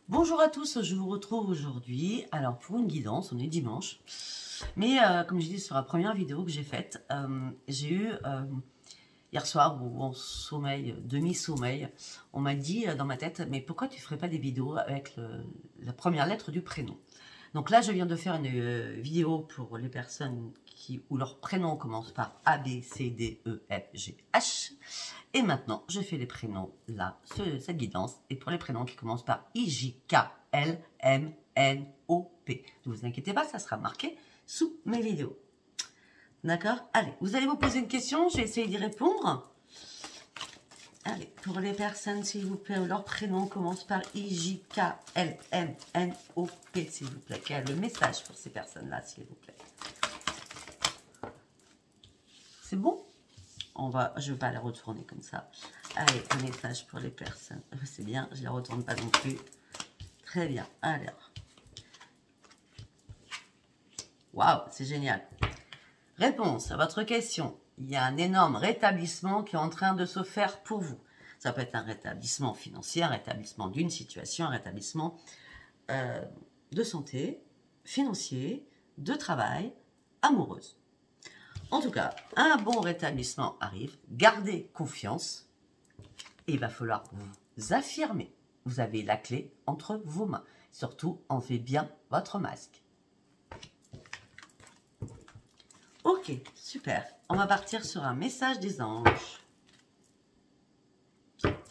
Bonjour à tous, je vous retrouve aujourd'hui, alors pour une guidance, on est dimanche, mais comme je dis sur la première vidéo que j'ai faite, j'ai eu hier soir ou en sommeil, demi-sommeil, on m'a dit dans ma tête, mais pourquoi tu ne ferais pas des vidéos avec la première lettre du prénom? Donc là je viens de faire une vidéo pour les personnes où leur prénom commence par A, B, C, D, E, F, G, H. Et maintenant, je fais les prénoms, là, cette guidance, et pour les prénoms qui commencent par I, J, K, L, M, N, O, P. Ne vous inquiétez pas, ça sera marqué sous mes vidéos. D'accord? Allez, vous allez vous poser une question, je vais essayer d'y répondre. Allez, pour les personnes, s'il vous plaît, où leur prénom commence par I, J, K, L, M, N, O, P, s'il vous plaît. Quel est le message pour ces personnes-là, s'il vous plaît? C'est bon? Je ne vais pas les retourner comme ça. Allez, un message pour les personnes. C'est bien, je ne les retourne pas non plus. Très bien. Alors. Waouh, c'est génial. Réponse à votre question. Il y a un énorme rétablissement qui est en train de se faire pour vous. Ça peut être un rétablissement financier, un rétablissement d'une situation, un rétablissement de santé, financier, de travail, amoureuse. En tout cas, un bon rétablissement arrive. Gardez confiance. Et il va falloir vous affirmer. Vous avez la clé entre vos mains. Surtout, enlevez bien votre masque. Ok, super. On va partir sur un message des anges.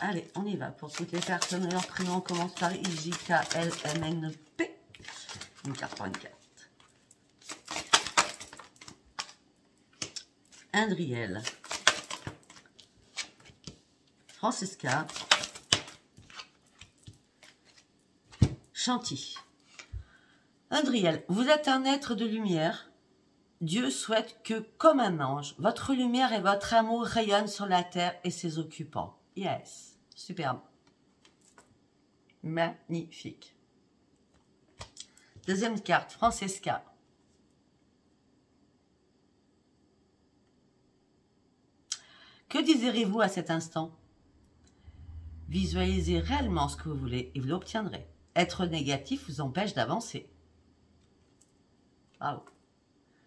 Allez, on y va. Pour toutes les personnes, leur prénom commence par I, J, K, L, M, N, P. Une carte par une carte. Indriel, Francesca, Chanty. Indriel, vous êtes un être de lumière. Dieu souhaite que, comme un ange, votre lumière et votre amour rayonnent sur la terre et ses occupants. Yes, superbe. Magnifique. Deuxième carte, Francesca. Que désirez-vous à cet instant? Visualisez réellement ce que vous voulez et vous l'obtiendrez. Être négatif vous empêche d'avancer. Bravo.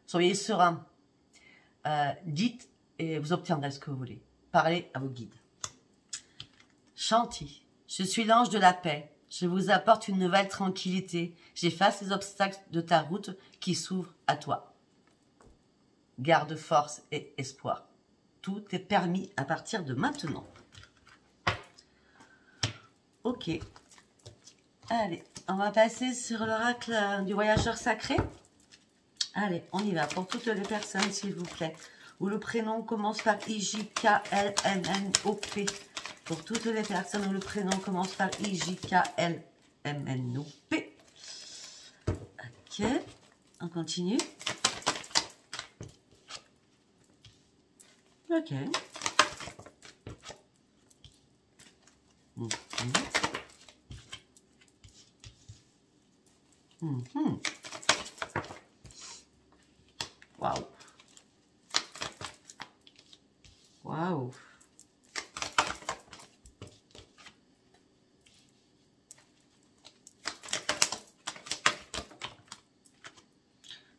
Soyez serein. Dites et vous obtiendrez ce que vous voulez. Parlez à vos guides. Chanty. Je suis l'ange de la paix. Je vous apporte une nouvelle tranquillité. J'efface les obstacles de ta route qui s'ouvrent à toi. Garde force et espoir. Tout est permis à partir de maintenant. Ok. Allez, on va passer sur l'oracle du voyageur sacré. Allez, on y va. Pour toutes les personnes, s'il vous plaît, où le prénom commence par I, J, K, L, M, N, O, P. Pour toutes les personnes où le prénom commence par I, J, K, L, M, N, O, P. Ok. On continue. Ok. Waouh. Waouh.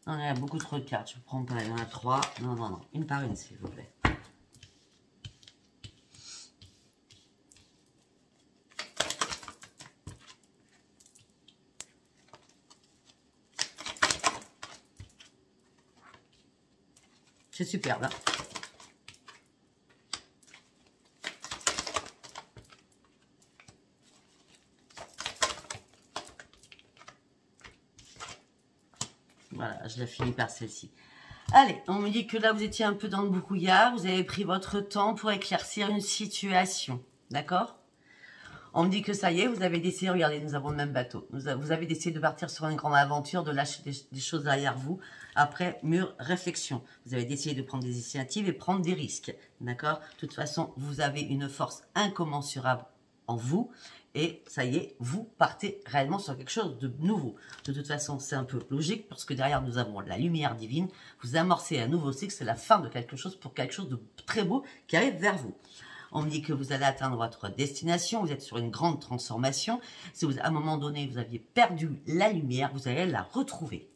Non, il y a beaucoup trop de cartes. Je ne prends pas. Il y en a 3. Non, non, non. Une par une, s'il vous plaît. C'est superbe. Hein? Voilà, je l'ai fini par celle-ci. Allez, on me dit que là, vous étiez un peu dans le brouillard. Vous avez pris votre temps pour éclaircir une situation. D'accord? On me dit que ça y est, vous avez décidé, regardez, nous avons le même bateau. Vous avez décidé de partir sur une grande aventure, de lâcher des choses derrière vous, après mûre réflexion. Vous avez décidé de prendre des initiatives et prendre des risques. D'accord? De toute façon, vous avez une force incommensurable en vous. Et ça y est, vous partez réellement sur quelque chose de nouveau. De toute façon, c'est un peu logique parce que derrière, nous avons la lumière divine. Vous amorcez un nouveau cycle, c'est la fin de quelque chose pour quelque chose de très beau qui arrive vers vous. On me dit que vous allez atteindre votre destination, vous êtes sur une grande transformation. Si vous, à un moment donné, vous aviez perdu la lumière, vous allez la retrouver.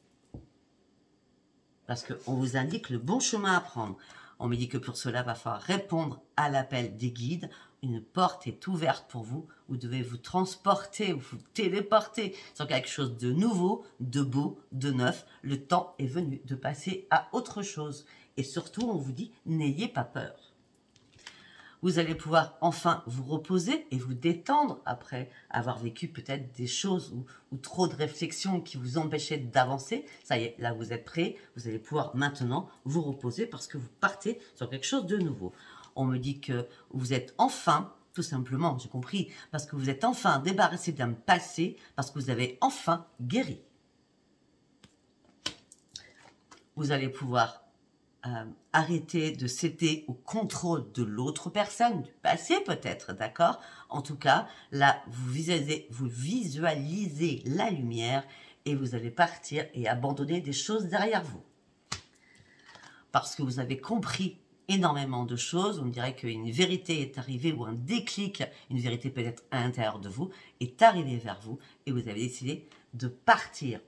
Parce qu'on vous indique le bon chemin à prendre. On me dit que pour cela, il va falloir répondre à l'appel des guides. Une porte est ouverte pour vous. Vous devez vous transporter ou vous téléporter sur quelque chose de nouveau, de beau, de neuf. Le temps est venu de passer à autre chose. Et surtout, on vous dit, n'ayez pas peur. Vous allez pouvoir enfin vous reposer et vous détendre après avoir vécu peut-être des choses ou trop de réflexions qui vous empêchaient d'avancer. Ça y est, là vous êtes prêts, vous allez pouvoir maintenant vous reposer parce que vous partez sur quelque chose de nouveau. On me dit que vous êtes enfin, tout simplement, j'ai compris, parce que vous êtes enfin débarrassé d'un passé, parce que vous avez enfin guéri. Vous allez pouvoir arrêter de céder au contrôle de l'autre personne, du passé peut-être, d'accord? En tout cas, là, vous visualisez la lumière et vous allez partir et abandonner des choses derrière vous. Parce que vous avez compris énormément de choses, on dirait qu'une vérité est arrivée ou un déclic, une vérité peut-être à l'intérieur de vous, est arrivée vers vous et vous avez décidé de partir.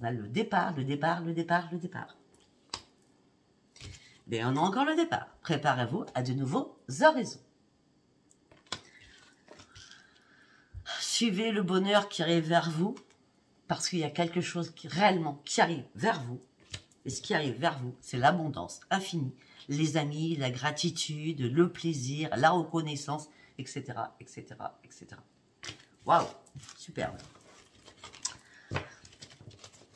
On a le départ, le départ, le départ, le départ. Mais on a encore le départ. Préparez-vous à de nouveaux horizons. Suivez le bonheur qui arrive vers vous, parce qu'il y a quelque chose qui réellement qui arrive vers vous. Et ce qui arrive vers vous, c'est l'abondance infinie, les amis, la gratitude, le plaisir, la reconnaissance, etc., etc., etc. Waouh, superbe.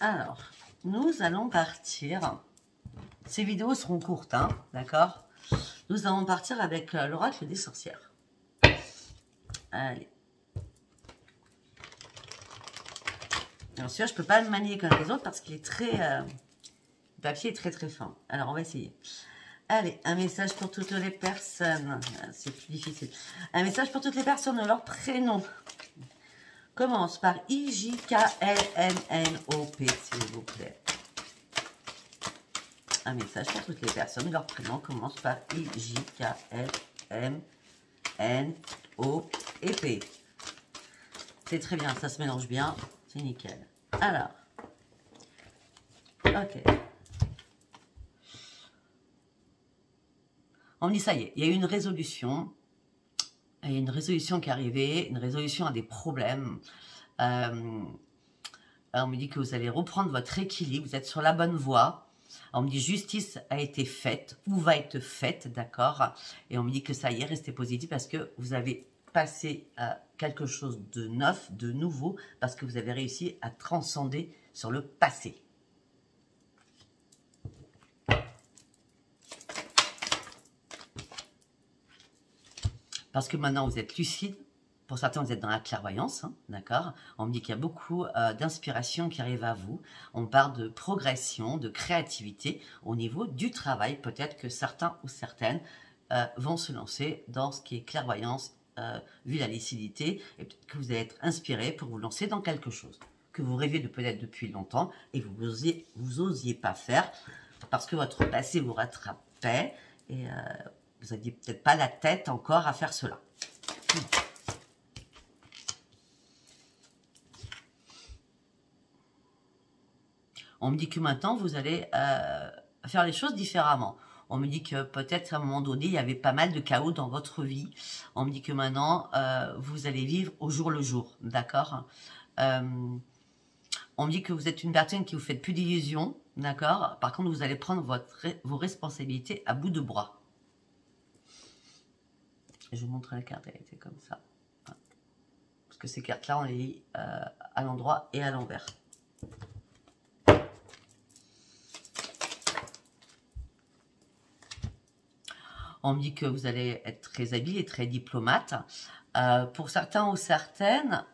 Alors, nous allons partir. Ces vidéos seront courtes, hein, d'accord? Nous allons partir avec l'oracle des sorcières. Allez. Bien sûr, je ne peux pas le manier comme les autres parce qu'il est très... le papier est très très fin. Alors, on va essayer. Allez, un message pour toutes les personnes. C'est plus difficile. Un message pour toutes les personnes, leur prénom. Commence par I-J-K-L-N-N-O-P, s'il vous plaît. Un message pour toutes les personnes. Leur prénom commence par I-J-K-L-M-N-O-P. C'est très bien, ça se mélange bien. C'est nickel. Alors. Ok. On me dit ça y est, il y a eu une résolution. Il y a une résolution qui est arrivée, une résolution à des problèmes. On me dit que vous allez reprendre votre équilibre, vous êtes sur la bonne voie. On me dit justice a été faite ou va être faite, d'accord? Et on me dit que ça y est, restez positif parce que vous avez passé à quelque chose de neuf, de nouveau, parce que vous avez réussi à transcender sur le passé. Parce que maintenant vous êtes lucide. Pour certains, vous êtes dans la clairvoyance, hein, d'accord? On me dit qu'il y a beaucoup d'inspiration qui arrive à vous. On parle de progression, de créativité au niveau du travail. Peut-être que certains ou certaines vont se lancer dans ce qui est clairvoyance, vu la lucidité. Et peut-être que vous allez être inspiré pour vous lancer dans quelque chose que vous rêvez de peut-être depuis longtemps et vous osiez pas faire parce que votre passé vous rattrapait et vous n'aviez peut-être pas la tête encore à faire cela. On me dit que maintenant, vous allez faire les choses différemment. On me dit que peut-être à un moment donné, il y avait pas mal de chaos dans votre vie. On me dit que maintenant, vous allez vivre au jour le jour, d'accord? On me dit que vous êtes une personne qui vous fait plus d'illusions, d'accord? Par contre, vous allez prendre vos responsabilités à bout de bras. Je vous montre la carte, elle était comme ça. Parce que ces cartes-là, on les lit à l'endroit et à l'envers. On me dit que vous allez être très habile et très diplomate. Pour certains ou certaines,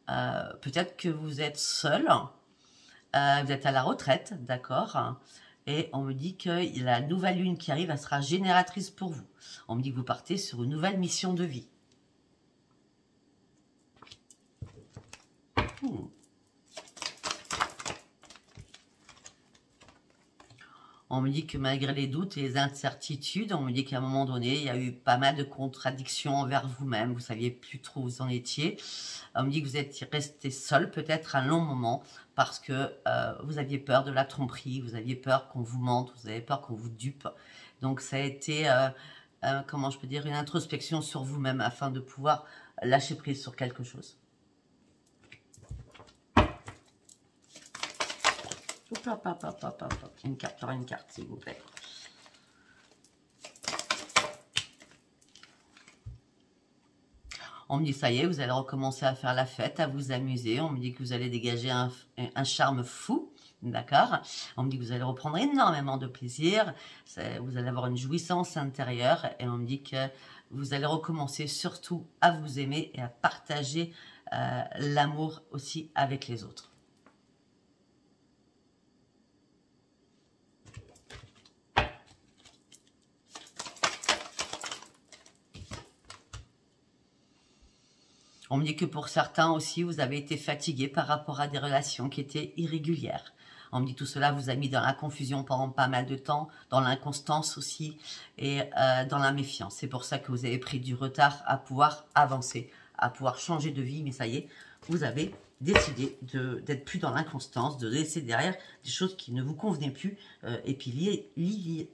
peut-être que vous êtes seul, vous êtes à la retraite, d'accord? Et on me dit que la nouvelle lune qui arrive, elle sera génératrice pour vous. On me dit que vous partez sur une nouvelle mission de vie. On me dit que malgré les doutes et les incertitudes, on me dit qu'à un moment donné, il y a eu pas mal de contradictions envers vous-même. Vous ne saviez plus trop où vous en étiez. On me dit que vous êtes resté seul peut-être un long moment parce que vous aviez peur de la tromperie, vous aviez peur qu'on vous mente, vous avez peur qu'on vous dupe. Donc ça a été, comment je peux dire, une introspection sur vous-même afin de pouvoir lâcher prise sur quelque chose. Hop, hop, hop, hop, hop, hop. Une carte par une carte, s'il vous plaît. On me dit, ça y est, vous allez recommencer à faire la fête, à vous amuser. On me dit que vous allez dégager un charme fou, d'accord? On me dit que vous allez reprendre énormément de plaisir. Vous allez avoir une jouissance intérieure. Et on me dit que vous allez recommencer surtout à vous aimer et à partager l'amour aussi avec les autres. On me dit que pour certains aussi, vous avez été fatigué par rapport à des relations qui étaient irrégulières. On me dit que tout cela vous a mis dans la confusion pendant pas mal de temps, dans l'inconstance aussi et dans la méfiance. C'est pour ça que vous avez pris du retard à pouvoir avancer, à pouvoir changer de vie. Mais ça y est, vous avez décidé d'être plus dans l'inconstance, de laisser derrière des choses qui ne vous convenaient plus. Et puis,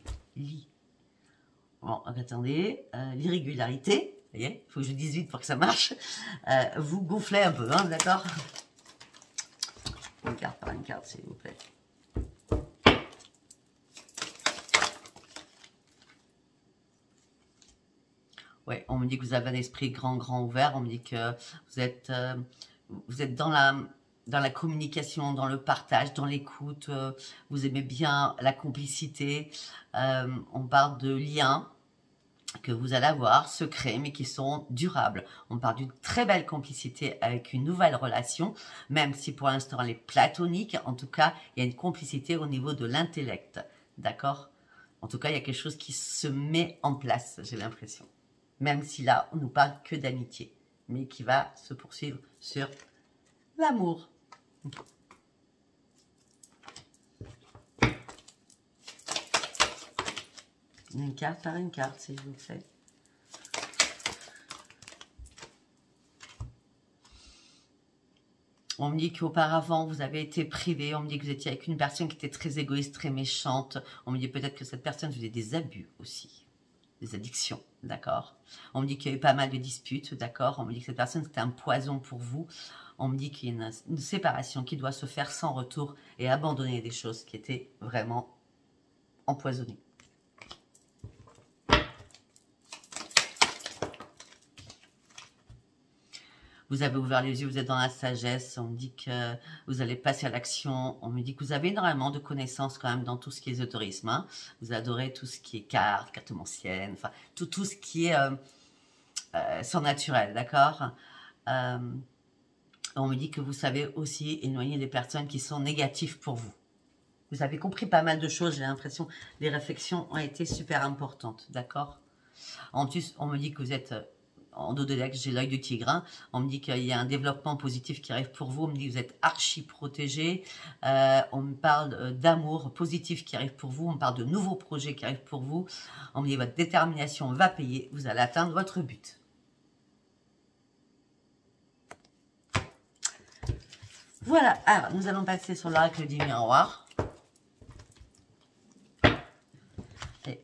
bon, attendez, l'irrégularité. Vous voyez, il faut que je dise vite pour que ça marche. Vous gonflez un peu, hein, d'accord? Une carte par une carte, s'il vous plaît. Ouais, on me dit que vous avez un esprit grand ouvert. On me dit que vous êtes dans la communication, dans le partage, dans l'écoute. Vous aimez bien la complicité. On parle de liens que vous allez avoir, secrets, mais qui sont durables. On parle d'une très belle complicité avec une nouvelle relation, même si pour l'instant elle est platonique. En tout cas, il y a une complicité au niveau de l'intellect, d'accord? En tout cas, il y a quelque chose qui se met en place, j'ai l'impression. Même si là, on nous parle que d'amitié, mais qui va se poursuivre sur l'amour. Une carte par une carte, s'il vous plaît. On me dit qu'auparavant, vous avez été privé. On me dit que vous étiez avec une personne qui était très égoïste, très méchante. On me dit peut-être que cette personne faisait des abus aussi. Des addictions, d'accord? On me dit qu'il y a eu pas mal de disputes, d'accord? On me dit que cette personne, c'était un poison pour vous. On me dit qu'il y a une séparation qui doit se faire sans retour et abandonner des choses qui étaient vraiment empoisonnées. Vous avez ouvert les yeux, vous êtes dans la sagesse. On me dit que vous allez passer à l'action. On me dit que vous avez énormément de connaissances quand même dans tout ce qui est ésotérisme. Hein. Vous adorez tout ce qui est cartomancienne, enfin tout ce qui est sans naturel, d'accord? On me dit que vous savez aussi éloigner des personnes qui sont négatives pour vous. Vous avez compris pas mal de choses, j'ai l'impression. Les réflexions ont été super importantes, d'accord? En plus, on me dit que vous êtes... En dos de deck, j'ai l'œil du tigre. Hein. On me dit qu'il y a un développement positif qui arrive pour vous. On me dit que vous êtes archi protégé. On me parle d'amour positif qui arrive pour vous. On me parle de nouveaux projets qui arrivent pour vous. On me dit que votre détermination va payer. Vous allez atteindre votre but. Voilà. Alors, nous allons passer sur l'oracle du miroir.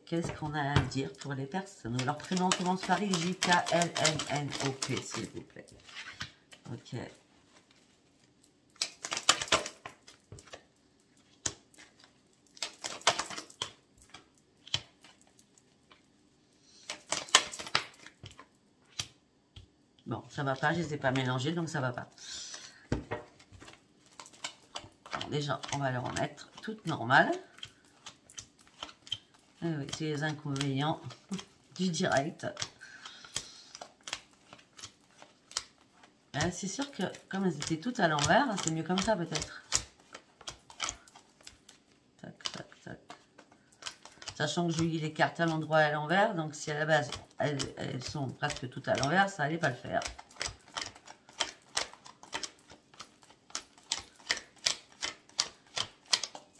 Qu'est-ce qu'on a à dire pour les personnes? Leur prénom commence par I-J-K-L-N-N-O-P, s'il vous plaît. Ok. Bon, ça va pas, je les ai pas mélangés, donc ça va pas. Alors, déjà, on va les remettre toutes normales. Oui, c'est les inconvénients du direct. C'est sûr que comme elles étaient toutes à l'envers, c'est mieux comme ça peut-être. Tac, tac, tac. Sachant que je lis les cartes à l'endroit et à l'envers, donc si à la base elles sont presque toutes à l'envers, ça allait pas le faire.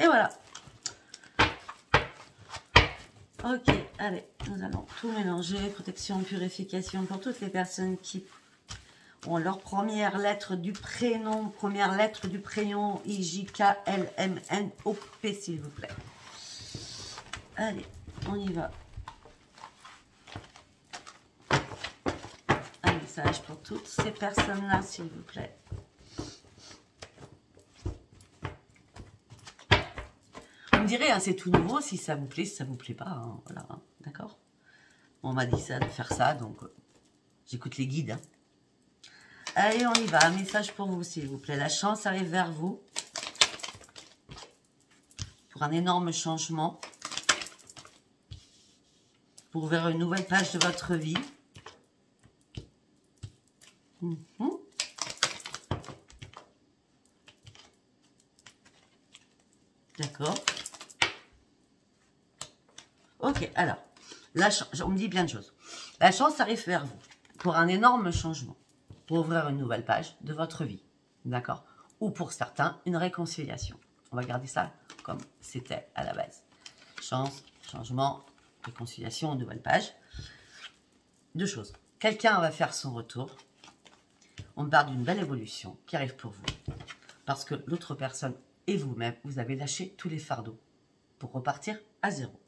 Et voilà. Ok, allez, nous allons tout mélanger. Protection, purification pour toutes les personnes qui ont leur première lettre du prénom. Première lettre du prénom, I-J-K-L-M-N-O-P, s'il vous plaît. Allez, on y va. Un message pour toutes ces personnes-là, s'il vous plaît. Vous me direz, hein, c'est tout nouveau, si ça vous plaît, si ça vous plaît pas, hein, voilà, hein, d'accord. On m'a dit ça, de faire ça, donc j'écoute les guides. Hein. Allez, on y va, un message pour vous, s'il vous plaît. La chance arrive vers vous pour un énorme changement, pour ouvrir une nouvelle page de votre vie. D'accord. Ok, alors, on me dit plein de choses. La chance arrive vers vous pour un énorme changement, pour ouvrir une nouvelle page de votre vie, d'accord? Ou pour certains, une réconciliation. On va garder ça comme c'était à la base. Chance, changement, réconciliation, nouvelle page. Deux choses. Quelqu'un va faire son retour. On me parle d'une belle évolution qui arrive pour vous. Parce que l'autre personne et vous-même, vous avez lâché tous les fardeaux pour repartir à zéro.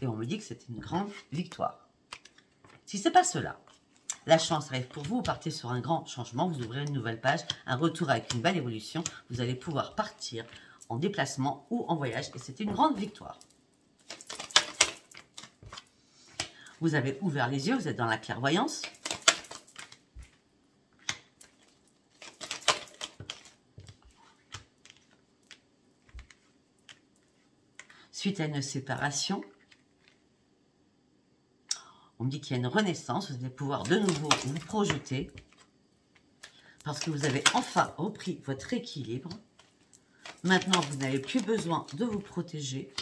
Et on me dit que c'est une grande victoire. Si ce n'est pas cela, la chance arrive pour vous, vous partez sur un grand changement, vous ouvrez une nouvelle page, un retour avec une belle évolution, vous allez pouvoir partir en déplacement ou en voyage et c'est une grande victoire. Vous avez ouvert les yeux, vous êtes dans la clairvoyance. Suite à une séparation, on me dit qu'il y a une renaissance, vous allez pouvoir de nouveau vous projeter parce que vous avez enfin repris votre équilibre. Maintenant, vous n'avez plus besoin de vous protéger.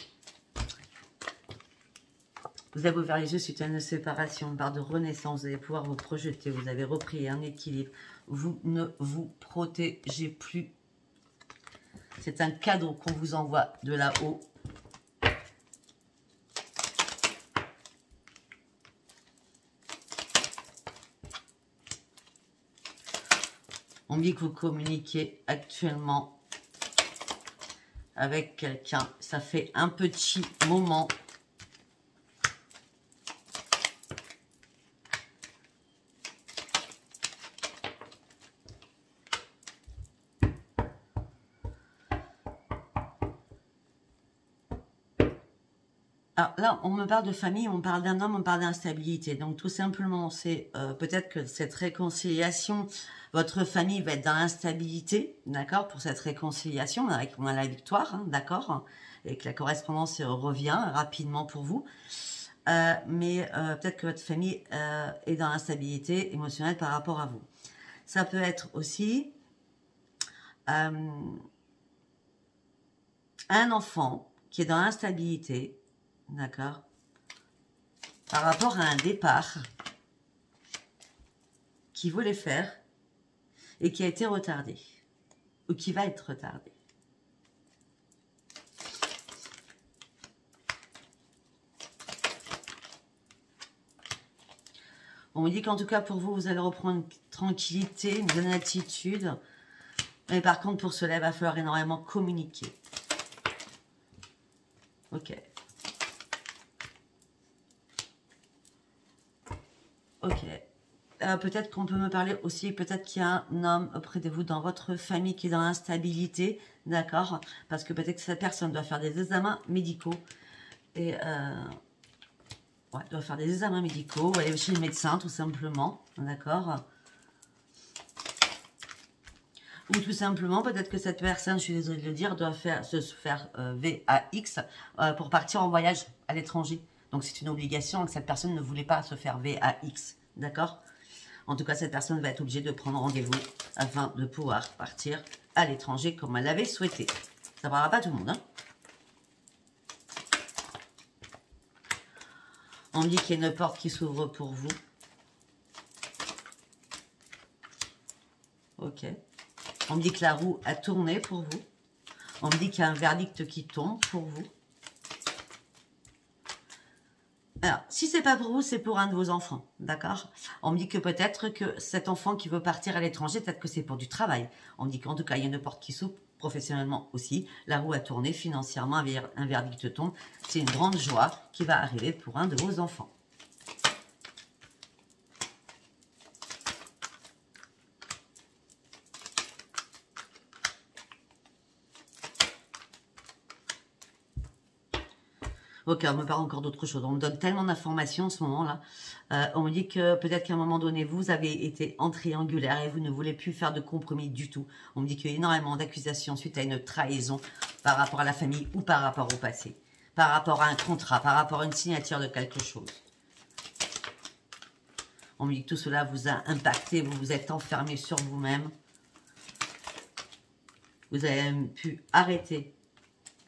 Vous avez ouvert les yeux suite à une séparation, par de renaissance, vous allez pouvoir vous projeter, vous avez repris un équilibre, vous ne vous protégez plus. C'est un cadeau qu'on vous envoie de là-haut. On dit que vous communiquez actuellement avec quelqu'un. Ça fait un petit moment. Alors là, on me parle de famille, on parle d'un homme, on parle d'instabilité. Donc tout simplement, c'est peut-être que cette réconciliation, votre famille va être dans l'instabilité, d'accord, pour cette réconciliation. On a la victoire, hein, d'accord, et que la correspondance revient rapidement pour vous. Mais peut-être que votre famille est dans l'instabilité émotionnelle par rapport à vous. Ça peut être aussi un enfant qui est dans l'instabilité, d'accord, par rapport à un départ qu'il voulait faire et qui a été retardé ou qui va être retardé. On me dit qu'en tout cas pour vous, vous allez reprendre une tranquillité, une bonne attitude. Mais par contre pour cela, il va falloir énormément communiquer. Ok. Ok. Peut-être qu'on peut me parler aussi, peut-être qu'il y a un homme auprès de vous dans votre famille qui est dans l'instabilité, d'accord? Parce que peut-être que cette personne doit faire des examens médicaux. Et ouais, doit faire des examens médicaux, ou aller chez le médecin tout simplement, d'accord? Ou tout simplement, peut-être que cette personne, je suis désolée de le dire, doit se faire VAX pour partir en voyage à l'étranger. Donc c'est une obligation que cette personne ne voulait pas se faire VAX, d'accord? En tout cas, cette personne va être obligée de prendre rendez-vous afin de pouvoir partir à l'étranger comme elle l'avait souhaité. Ça ne parlera pas tout le monde, hein? On dit qu'il y a une porte qui s'ouvre pour vous. Ok. On me dit que la roue a tourné pour vous. On me dit qu'il y a un verdict qui tombe pour vous. Alors, si c'est pas pour vous, c'est pour un de vos enfants, d'accord? On me dit que peut-être que cet enfant qui veut partir à l'étranger, peut-être que c'est pour du travail. On me dit qu'en tout cas, il y a une porte qui s'ouvre, professionnellement aussi. La roue a tourné, financièrement, un verdict tombe. C'est une grande joie qui va arriver pour un de vos enfants. Ok, on me parle encore d'autre chose. On me donne tellement d'informations en ce moment-là. On me dit que peut-être qu'à un moment donné, vous avez été en triangulaire et vous ne voulez plus faire de compromis du tout. On me dit qu'il y a énormément d'accusations suite à une trahison par rapport à la famille ou par rapport au passé. Par rapport à un contrat, par rapport à une signature de quelque chose. On me dit que tout cela vous a impacté, vous vous êtes enfermé sur vous-même. Vous avez même pu arrêter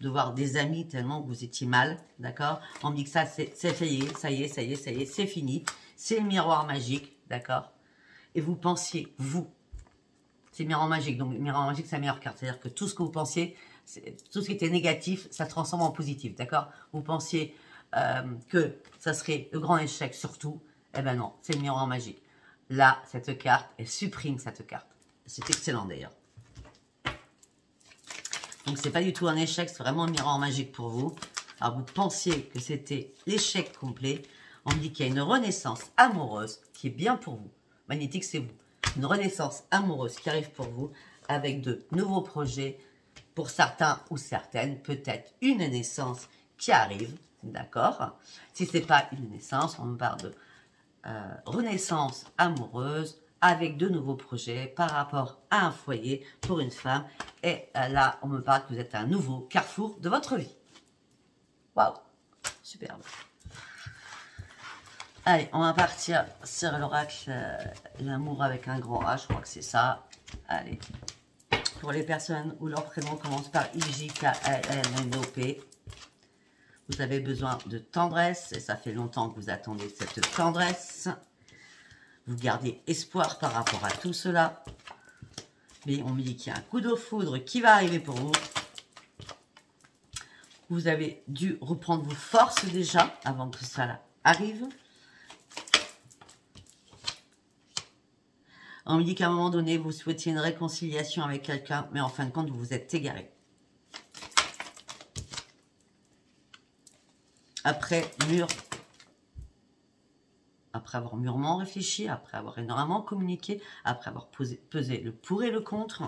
de voir des amis tellement que vous étiez mal, d'accord? On me dit que ça, c'est ça y est, c'est fini. C'est le miroir magique, d'accord? Et vous pensiez, vous, c'est le miroir magique. Donc, le miroir magique, c'est la meilleure carte. C'est-à-dire que tout ce que vous pensiez, tout ce qui était négatif, ça transforme en positif, d'accord? Vous pensiez que ça serait le grand échec surtout. Eh ben non, c'est le miroir magique. Là, cette carte, elle supprime cette carte. C'est excellent d'ailleurs. Donc, c'est pas du tout un échec, c'est vraiment un miroir magique pour vous. Alors, vous pensiez que c'était l'échec complet. On me dit qu'il y a une renaissance amoureuse qui est bien pour vous. Magnétique, c'est vous. Une renaissance amoureuse qui arrive pour vous avec de nouveaux projets. Pour certains ou certaines, peut-être une naissance qui arrive. D'accord? Si c'est pas une naissance, on me parle de renaissance amoureuse avec de nouveaux projets par rapport à un foyer pour une femme. Et là, on me parle que vous êtes à un nouveau carrefour de votre vie. Waouh, superbe. Allez, on va partir sur l'oracle, l'amour avec un grand A, je crois que c'est ça. Allez, pour les personnes où leur prénom commence par I-J-K-L-N-O-P, vous avez besoin de tendresse, et ça fait longtemps que vous attendez cette tendresse. Vous gardez espoir par rapport à tout cela. Mais on me dit qu'il y a un coup de foudre qui va arriver pour vous. Vous avez dû reprendre vos forces déjà avant que ça arrive. On me dit qu'à un moment donné, vous souhaitiez une réconciliation avec quelqu'un, mais en fin de compte, vous vous êtes égaré. Après avoir mûrement réfléchi, après avoir énormément communiqué, après avoir pesé le pour et le contre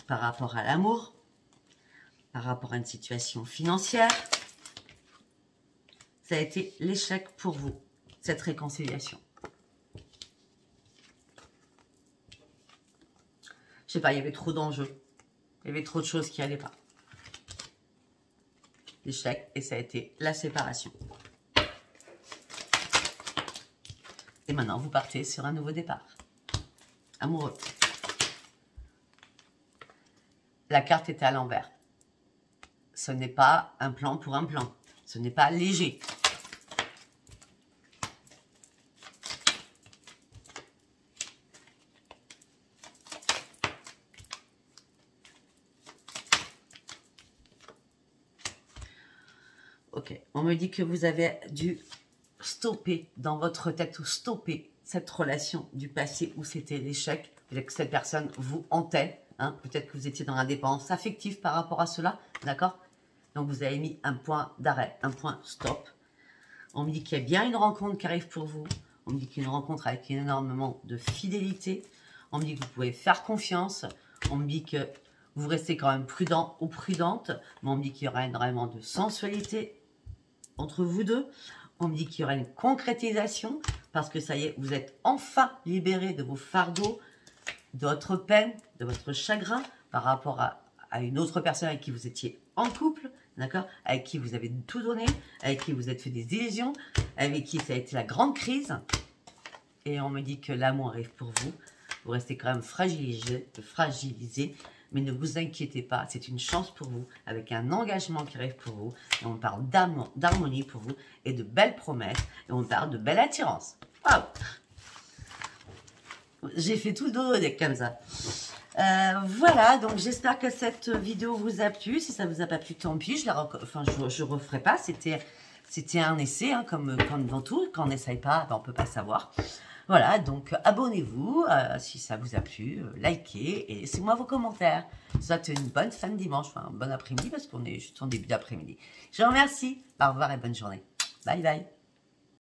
par rapport à l'amour, par rapport à une situation financière, ça a été l'échec pour vous, cette réconciliation. Je sais pas, il y avait trop d'enjeux, il y avait trop de choses qui n'allaient pas. L'échec, et ça a été la séparation. Et maintenant, vous partez sur un nouveau départ. Amoureux. La carte était à l'envers. Ce n'est pas un plan pour un plan. Ce n'est pas léger. Ok, on me dit que vous avez dû stopper dans votre tête ou stopper cette relation du passé où c'était l'échec. Peut-être que cette personne vous hantait. Hein, peut-être que vous étiez dans la dépendance affective par rapport à cela. D'accord? Donc vous avez mis un point d'arrêt, un point stop. On me dit qu'il y a bien une rencontre qui arrive pour vous. On me dit qu'il y a une rencontre avec énormément de fidélité. On me dit que vous pouvez faire confiance. On me dit que vous restez quand même prudent ou prudente. Mais on me dit qu'il y aura énormément de sensualité entre vous deux. On me dit qu'il y aura une concrétisation parce que ça y est, vous êtes enfin libéré de vos fardeaux, de votre peine, de votre chagrin par rapport à une autre personne avec qui vous étiez en couple, d'accord, avec qui vous avez tout donné, avec qui vous êtes fait des illusions, avec qui ça a été la grande crise. Et on me dit que l'amour arrive pour vous. Vous restez quand même fragilisé, mais ne vous inquiétez pas, c'est une chance pour vous, avec un engagement qui arrive pour vous. Et on parle d'harmonie pour vous, et de belles promesses, et on parle de belle attirance. Waouh! J'ai fait tout le dos deck comme ça. Voilà, donc j'espère que cette vidéo vous a plu. Si ça vous a pas plu, tant pis, je referai pas. C'était C'était un essai, hein, comme dans tout. Quand on n'essaye pas, ben, on ne peut pas savoir. Voilà, donc abonnez-vous si ça vous a plu, likez et laissez-moi vos commentaires. Je vous souhaite une bonne fin de dimanche, enfin un bon après-midi parce qu'on est juste en début d'après-midi. Je vous remercie, au revoir et bonne journée. Bye bye.